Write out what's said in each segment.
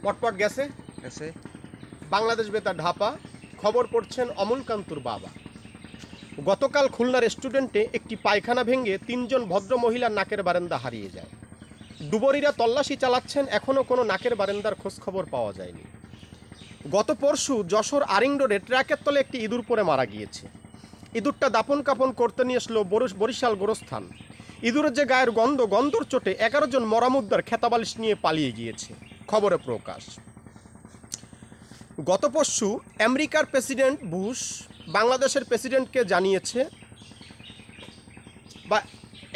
পটপট গেছে গেছে। বাংলাদেশ বেতার ঢাপা। খবর পড়ছেন অমলকান্তর বাবা। গতকাল খুলনার স্টুডেন্টে একটি পায়খানা ভেঙে 3 জন ভদ্র মহিলার নাকের বারান্দা হারিয়ে যায়। ডুবুরিরা তল্লাশি চালাচ্ছেন, এখনও কোনো নাকের বারান্দার খোঁজখবর পাওয়া যায়নি। গত পরশু যশোর আরিং রোডে ট্রাকের তলে একটি ইঁদুর পড়ে মারা গিয়েছে। ইঁদুরটা দাপন কাপন করতে নিয়ে আসলো বরিশাল গোরস্থান। ইঁদুরের যে গায়ের গন্ধর চোটে 11 জন মরামুদ্দার খেতাবালিশ নিয়ে পালিয়ে গিয়েছে। খবরে প্রকাশ। গত পরশু আমেরিকার প্রেসিডেন্ট বুশ বাংলাদেশের প্রেসিডেন্টকে জানিয়েছে, বা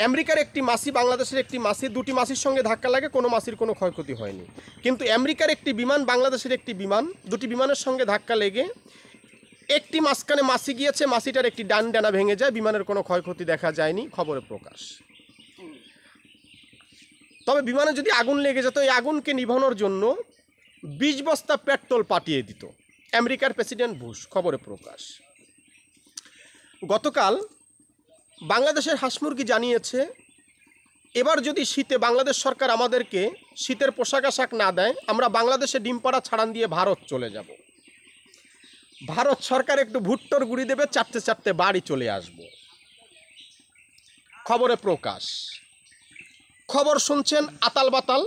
আমেরিকার একটি মাসি বাংলাদেশের একটি মাসি, দুটি মাসির সঙ্গে ধাক্কা লাগে, কোনো মাসির কোনো ক্ষয়ক্ষতি হয়নি। কিন্তু আমেরিকার একটি বিমান বাংলাদেশের একটি বিমান, দুটি বিমানের সঙ্গে ধাক্কা লেগে একটি মাঝখানে মাসি গিয়েছে, মাসিটার একটি ডানা ভেঙে যায়, বিমানের কোনো ক্ষয়ক্ষতি দেখা যায়নি। খবরে প্রকাশ। তবে বিমানে যদি আগুন লেগে যেত, এই আগুনকে নিভানোর জন্য 20 বস্তা পেট্রোল পাঠিয়ে দিত আমেরিকার প্রেসিডেন্ট বুশ। খবরে প্রকাশ। গতকাল বাংলাদেশের হাঁস মুরগি জানিয়েছে, এবার যদি শীতে বাংলাদেশ সরকার আমাদেরকে শীতের পোশাক আশাক না দেয়, আমরা বাংলাদেশে ডিম পাড়া ছাড়ান দিয়ে ভারত চলে যাব। ভারত সরকার একটু ভুট্টোর গুঁড়ি দেবে, চারটে চারটে বাড়ি চলে আসব। খবরে প্রকাশ। খবর শুনছেন আতাল বাতাল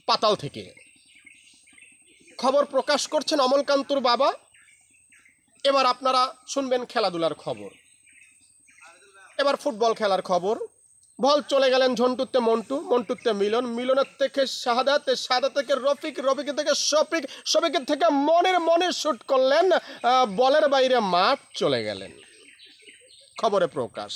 পাতাল থেকে। খবর প্রকাশ করছেন অমলকান্তর বাবা। এবার আপনারা শুনবেন খেলাধুলার খবর। এবার ফুটবল খেলার খবর। বল চলে গেলেন ঝন্টুতে মন্টু, মন্টুতে মিলন, মিলনের থেকে শাহাদাত, শাহাদাত থেকে রফিক, রফিকের থেকে শফিক, শফিকের থেকে মনের শুট করলেন, বলের বাইরে মাঠ চলে গেলেন। খবরে প্রকাশ।